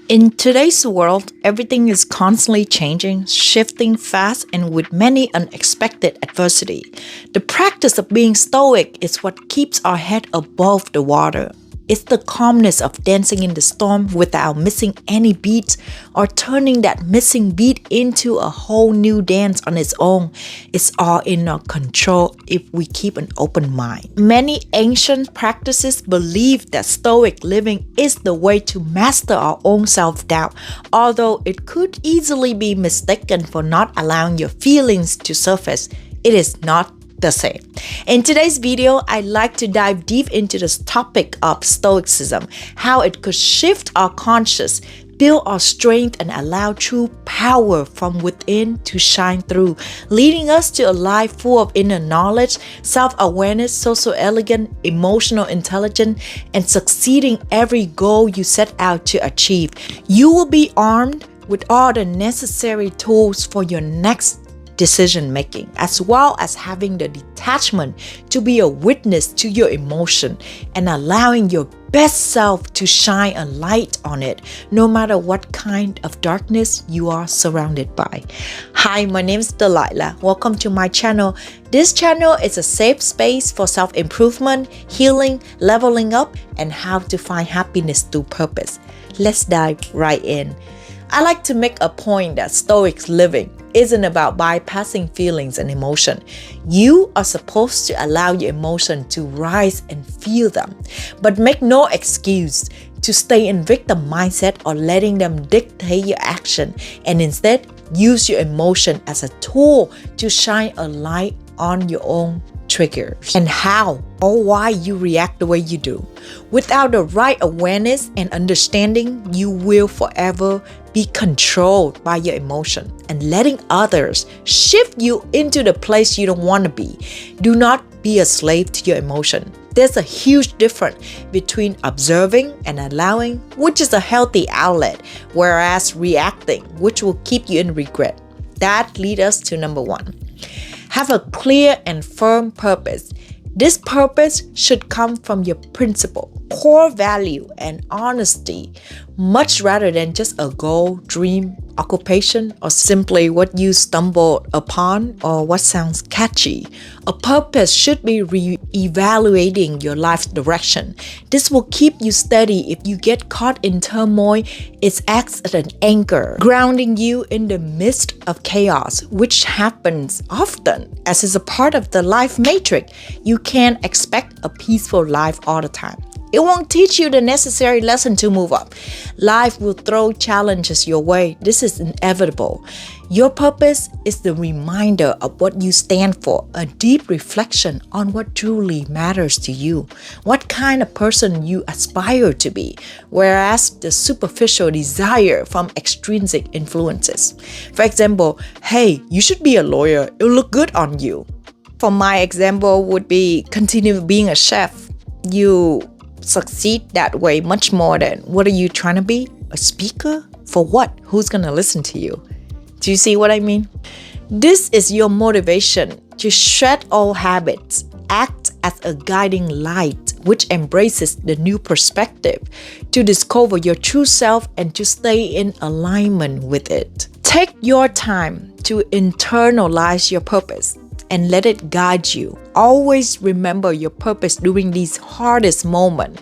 In today's world, everything is constantly changing, shifting fast, and with many unexpected adversity. The practice of being stoic is what keeps our head above the water. It's the calmness of dancing in the storm without missing any beats or turning that missing beat into a whole new dance on its own. It's all in our control if we keep an open mind. Many ancient practices believe that stoic living is the way to master our own self-doubt, although it could easily be mistaken for not allowing your feelings to surface. It is not the same. In today's video, I'd like to dive deep into this topic of Stoicism, how it could shift our conscious, build our strength, and allow true power from within to shine through, leading us to a life full of inner knowledge, self-awareness, social elegance, emotional intelligence, and succeeding every goal you set out to achieve. You will be armed with all the necessary tools for your next decision making, as well as having the detachment to be a witness to your emotion and allowing your best self to shine a light on it, no matter what kind of darkness you are surrounded by. Hi, my name is Delilah. Welcome to my channel. This channel is a safe space for self-improvement, healing, leveling up, and how to find happiness through purpose. Let's dive right in. I like to make a point that Stoic living isn't about bypassing feelings and emotion. You are supposed to allow your emotion to rise and feel them, but make no excuse to stay in victim mindset or letting them dictate your action, and instead use your emotion as a tool to shine a light on your own triggers and how or why you react the way you do. Without the right awareness and understanding, you will forever be controlled by your emotion and letting others shift you into the place you don't want to be. Do not be a slave to your emotion. There's a huge difference between observing and allowing, which is a healthy outlet, whereas reacting, which will keep you in regret. That leads us to number one. Have a clear and firm purpose. This purpose should come from your principle, core value, and honesty, much rather than just a goal, dream, occupation, or simply what you stumbled upon or what sounds catchy. A purpose should be re-evaluating your life's direction. This will keep you steady if you get caught in turmoil. It acts as an anchor, grounding you in the midst of chaos, which happens often as is a part of the life matrix. You can't expect a peaceful life all the time. It won't teach you the necessary lesson to move up. Life will throw challenges your way. This is inevitable. Your purpose is the reminder of what you stand for, a deep reflection on what truly matters to you, what kind of person you aspire to be, whereas the superficial desire from extrinsic influences. For example, hey, you should be a lawyer. It'll look good on you. For my example would be continue being a chef. You succeed that way much more than what are you trying to be? A speaker? For what? Who's gonna listen to you? Do you see what I mean? This is your motivation to shed old habits, act as a guiding light which embraces the new perspective, to discover your true self and to stay in alignment with it. Take your time to internalize your purpose and let it guide you. Always remember your purpose during these hardest moments,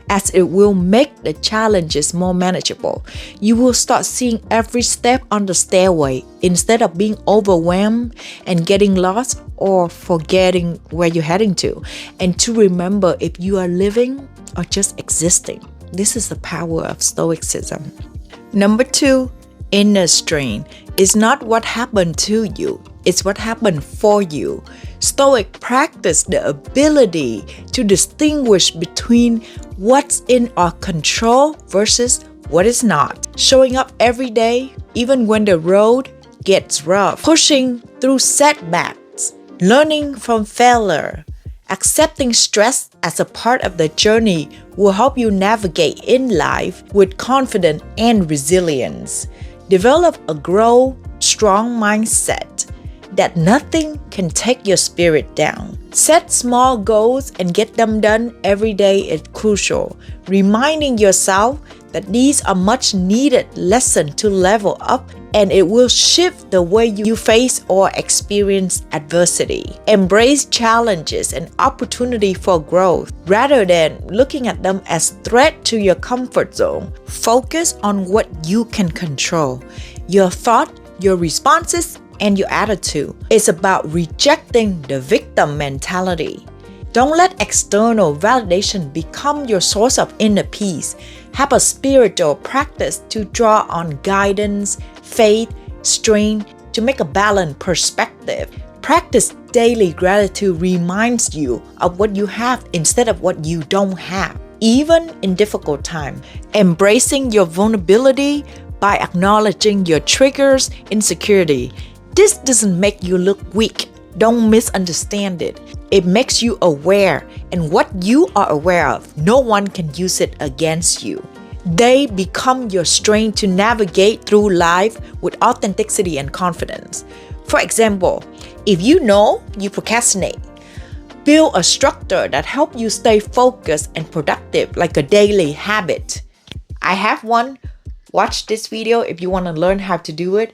as it will make the challenges more manageable. You will start seeing every step on the stairway instead of being overwhelmed and getting lost or forgetting where you're heading to. And to remember if you are living or just existing. This is the power of Stoicism. Number two, inner strength is not what happened to you. It's what happened for you. Stoic practice the ability to distinguish between what's in our control versus what is not. Showing up every day, even when the road gets rough. Pushing through setbacks. Learning from failure. Accepting stress as a part of the journey will help you navigate in life with confidence and resilience. Develop a strong mindset that nothing can take your spirit down. Set small goals and get them done every day is crucial. Reminding yourself that these are much needed lessons to level up, and it will shift the way you face or experience adversity. Embrace challenges and opportunity for growth rather than looking at them as threat to your comfort zone. Focus on what you can control: your thought, your responses, and your attitude. It's about rejecting the victim mentality. Don't let external validation become your source of inner peace. Have a spiritual practice to draw on guidance, faith, strength to make a balanced perspective. Practice daily gratitude reminds you of what you have instead of what you don't have, even in difficult times. Embracing your vulnerability by acknowledging your triggers, insecurity. This doesn't make you look weak. Don't misunderstand it. It makes you aware, and what you are aware of, no one can use it against you. They become your strength to navigate through life with authenticity and confidence. For example, if you know you procrastinate, build a structure that helps you stay focused and productive, like a daily habit. I have one. Watch this video if you want to learn how to do it.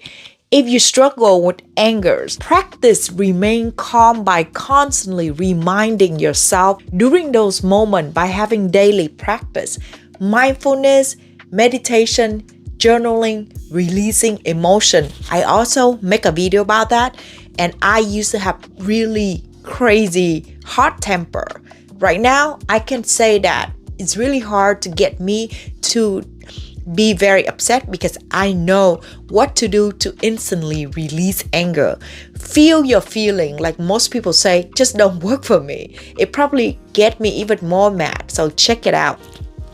If you struggle with anger, practice remain calm by constantly reminding yourself during those moments by having daily practice. Mindfulness, meditation, journaling, releasing emotion. I also make a video about that, and I used to have really crazy hot temper. Right now, I can say that it's really hard to get me to be very upset because I know what to do to instantly release anger. Feel your feeling, like most people say, just don't work for me. It probably get me even more mad, so check it out.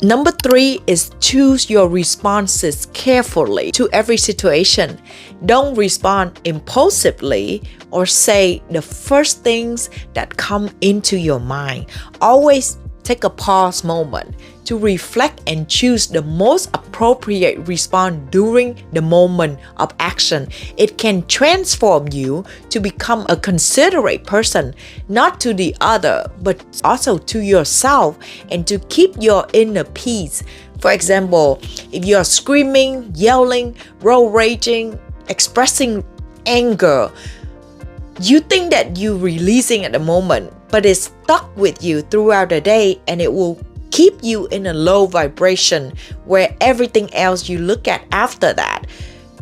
Number 3 is choose your responses carefully to every situation. Don't respond impulsively or say the first things that come into your mind. Always take a pause moment to reflect and choose the most appropriate response during the moment of action. It can transform you to become a considerate person, not to the other, but also to yourself, and to keep your inner peace. For example, if you're screaming, yelling, road raging, expressing anger, you think that you're releasing at the moment, but it's stuck with you throughout the day, and it will keep you in a low vibration where everything else you look at after that,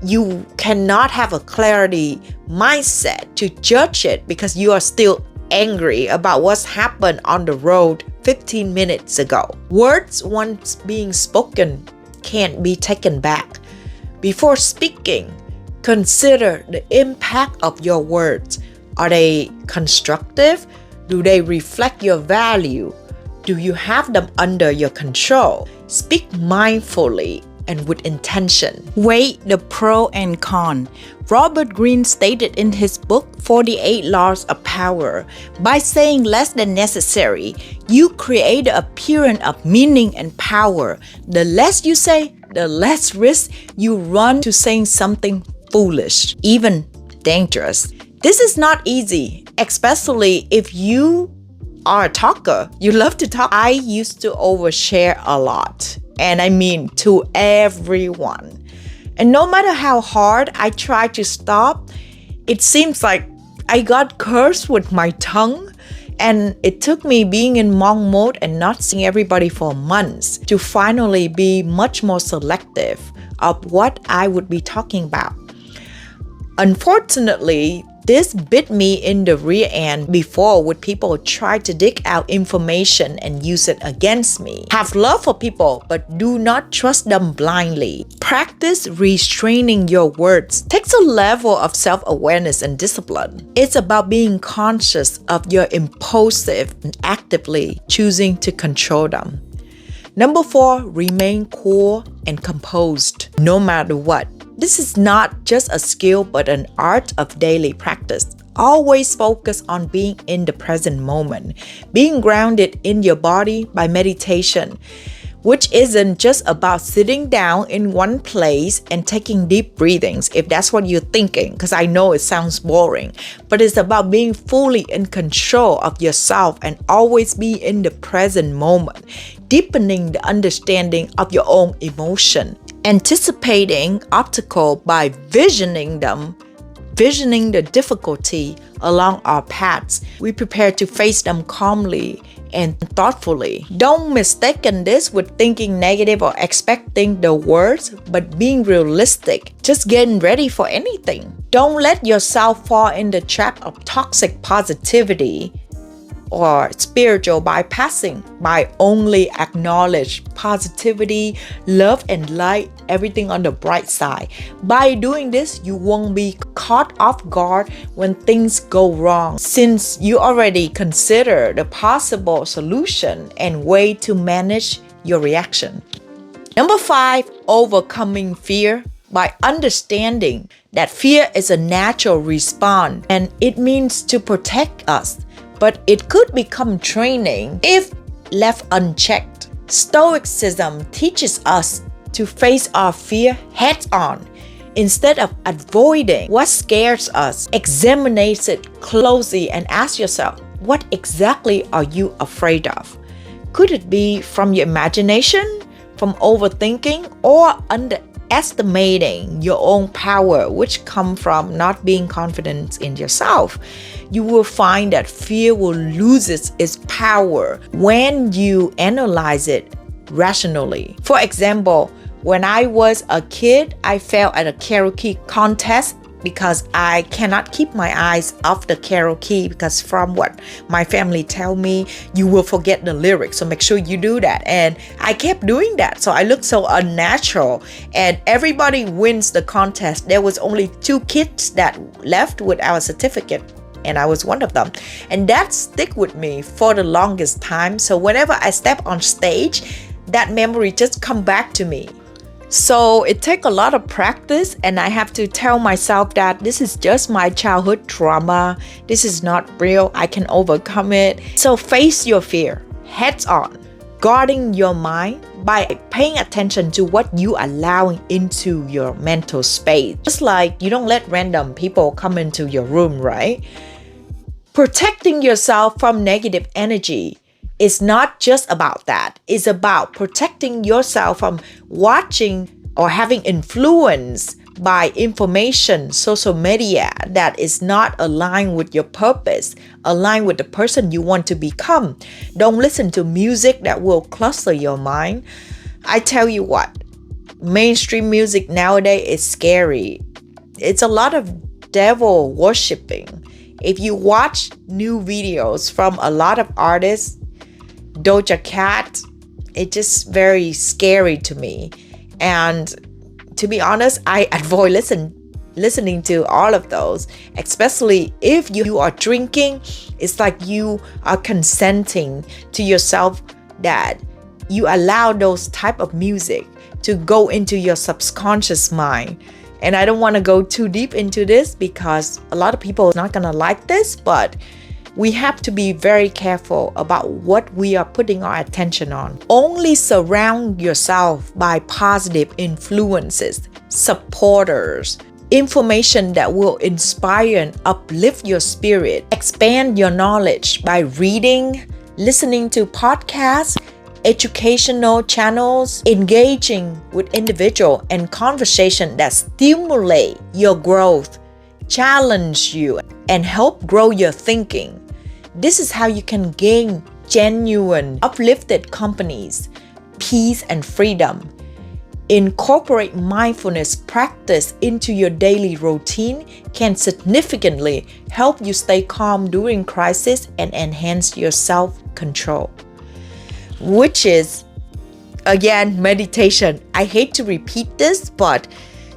you cannot have a clarity mindset to judge it because you are still angry about what's happened on the road 15 minutes ago. Words once being spoken can't be taken back. Before speaking, consider the impact of your words. Are they constructive? Do they reflect your value? Do you have them under your control? Speak mindfully and with intention. Weigh the pro and con. Robert Greene stated in his book 48 Laws of Power, by saying less than necessary, you create the appearance of meaning and power. The less you say, the less risk you run to saying something foolish, even dangerous. This is not easy, especially if you are a talker. You love to talk. I used to overshare a lot, and I mean to everyone. And no matter how hard I try to stop, it seems like I got cursed with my tongue, and it took me being in monk mode and not seeing everybody for months to finally be much more selective of what I would be talking about. Unfortunately, this bit me in the rear end before when people try to dig out information and use it against me. Have love for people, but do not trust them blindly. Practice restraining your words. Takes a level of self-awareness and discipline. It's about being conscious of your impulsive and actively choosing to control them. Number 4, remain cool and composed no matter what. This is not just a skill but an art of daily practice. Always focus on being in the present moment, being grounded in your body by meditation, which isn't just about sitting down in one place and taking deep breathings, if that's what you're thinking, because I know it sounds boring, but it's about being fully in control of yourself and always be in the present moment. deepening the understanding of your own emotion, anticipating obstacle by visioning the difficulty along our paths. We prepare to face them calmly and thoughtfully. Don't mistake this with thinking negative or expecting the worst, but being realistic, just getting ready for anything. Don't let yourself fall in the trap of toxic positivity or spiritual bypassing by only acknowledge positivity, love, and light, everything on the bright side. By doing this, you won't be caught off guard when things go wrong, since you already consider the possible solution and way to manage your reaction. Number 5, overcoming fear by understanding that fear is a natural response and it means to protect us. But it could become training if left unchecked. Stoicism teaches us to face our fear head on. Instead of avoiding what scares us, examine it closely and ask yourself, what exactly are you afraid of? Could it be from your imagination, from overthinking, or underestimating your own power, which come from not being confident in yourself? You will find that fear will lose its power when you analyze it rationally. For example, when I was a kid, I failed at a karaoke contest because I cannot keep my eyes off the karaoke, because from what my family tell me, you will forget the lyrics, so make sure you do that. And I kept doing that, so I looked so unnatural, and everybody wins the contest. There was only 2 kids that left without a certificate, and I was one of them. And that stick with me for the longest time. So whenever I step on stage, that memory just come back to me. So it takes a lot of practice, and I have to tell myself that this is just my childhood trauma. This is not real. I can overcome it. So face your fear heads on, guarding your mind by paying attention to what you allowing into your mental space. Just like you don't let random people come into your room, right? Protecting yourself from negative energy is not just about that. It's about protecting yourself from watching or having influence by information, social media that is not aligned with your purpose, aligned with the person you want to become. Don't listen to music that will cluster your mind. I tell you what, mainstream music nowadays is scary. It's a lot of devil worshiping. If you watch new videos from a lot of artists, Doja Cat, it's just very scary to me. And to be honest, I avoid listening to all of those, especially if you are drinking. It's like you are consenting to yourself that you allow those type of music to go into your subconscious mind. And I don't want to go too deep into this because a lot of people are not going to like this, but we have to be very careful about what we are putting our attention on. Only surround yourself by positive influences, supporters, information that will inspire and uplift your spirit. Expand your knowledge by reading, listening to podcasts, educational channels, engaging with individual and conversation that stimulate your growth, challenge you, and help grow your thinking. This is how you can gain genuine, uplifted companies, peace, and freedom. Incorporate mindfulness practice into your daily routine can significantly help you stay calm during crisis and enhance your self-control, which is, again, meditation. I hate to repeat this, but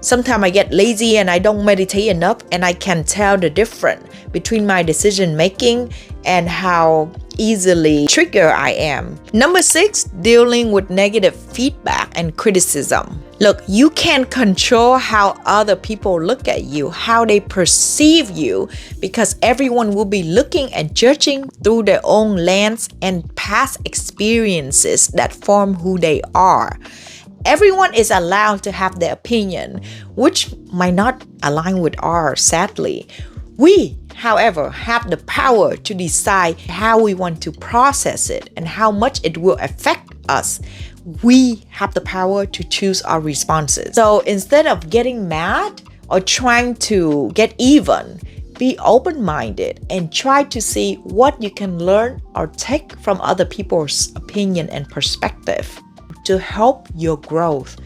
sometimes I get lazy and I don't meditate enough, and I can tell the difference between my decision making and how easily triggered I am. Number 6, dealing with negative feedback and criticism. Look, you can't control how other people look at you, how they perceive you, because everyone will be looking and judging through their own lens and past experiences that form who they are. Everyone is allowed to have their opinion, which might not align with ours, sadly. We, however, have the power to decide how we want to process it and how much it will affect us. We have the power to choose our responses. So instead of getting mad or trying to get even, be open-minded and try to see what you can learn or take from other people's opinion and perspective to help your growth.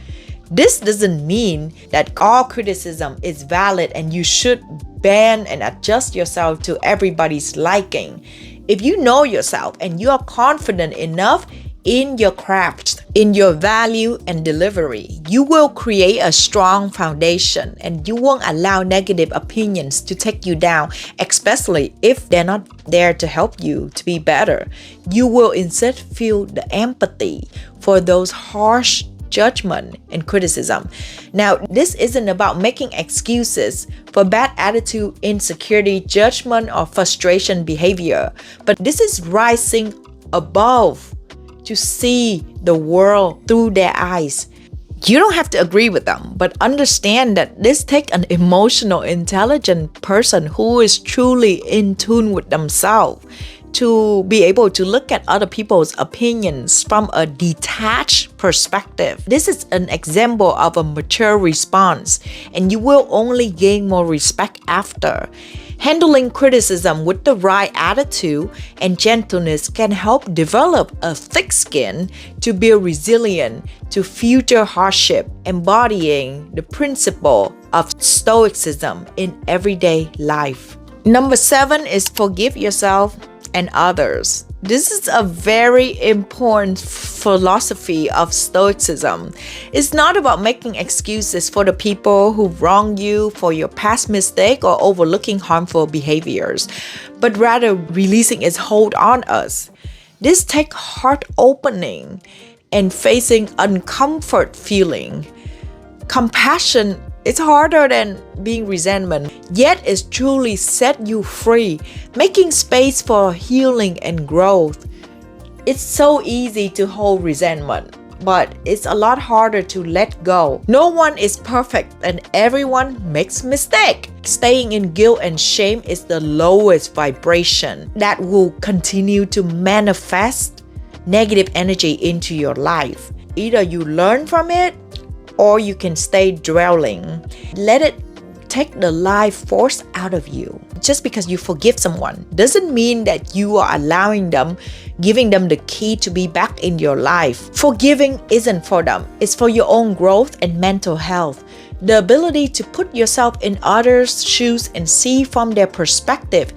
This doesn't mean that all criticism is valid and you should bend and adjust yourself to everybody's liking. If you know yourself and you are confident enough in your craft, in your value and delivery, you will create a strong foundation and you won't allow negative opinions to take you down, especially if they're not there to help you to be better. You will instead feel the empathy for those harsh judgment and criticism. Now, this isn't about making excuses for bad attitude, insecurity, judgment, or frustration behavior, but this is rising above to see the world through their eyes. You don't have to agree with them, but understand that this takes an emotional, intelligent person who is truly in tune with themselves to be able to look at other people's opinions from a detached perspective. This is an example of a mature response, and you will only gain more respect after. Handling criticism with the right attitude and gentleness can help develop a thick skin to be resilient to future hardship, embodying the principle of Stoicism in everyday life. Number 7 is forgive yourself and others. This is a very important philosophy of Stoicism. It's not about making excuses for the people who wronged you for your past mistake or overlooking harmful behaviors, but rather releasing its hold on us. This takes heart opening and facing uncomfort feeling. Compassion is harder than being resentment, yet it truly set you free, making space for healing and growth. It's so easy to hold resentment, but it's a lot harder to let go. No one is perfect and everyone makes mistakes. Staying in guilt and shame is the lowest vibration that will continue to manifest negative energy into your life. Either you learn from it or you can stay dwelling. Let it take the life force out of you. Just because you forgive someone doesn't mean that you are allowing them, giving them the key to be back in your life. Forgiving isn't for them. It's for your own growth and mental health. The ability to put yourself in others' shoes and see from their perspective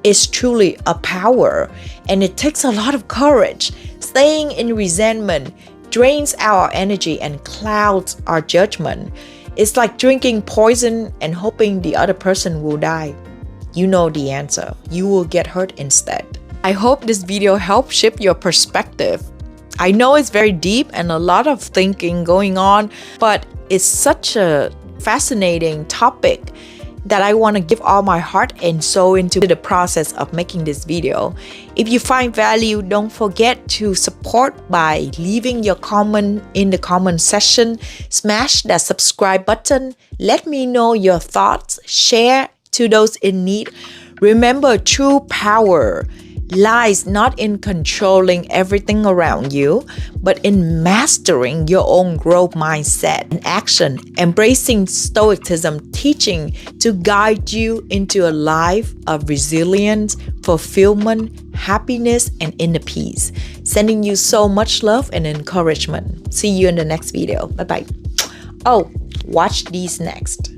is truly a power, and it takes a lot of courage. Staying in resentment drains our energy and clouds our judgment. It's like drinking poison and hoping the other person will die. You know the answer. You will get hurt instead. I hope this video helped shift your perspective. I know it's very deep and a lot of thinking going on, but it's such a fascinating topic that I want to give all my heart and soul into the process of making this video. If you find value, don't forget to support by leaving your comment in the comment section. Smash that subscribe button. Let me know your thoughts. Share to those in need. Remember, true power lies not in controlling everything around you, but in mastering your own growth mindset and action, embracing Stoicism teaching to guide you into a life of resilience, fulfillment, happiness, and inner peace. Sending you so much love and encouragement. See you in the next video. Bye-bye. Oh, watch these next.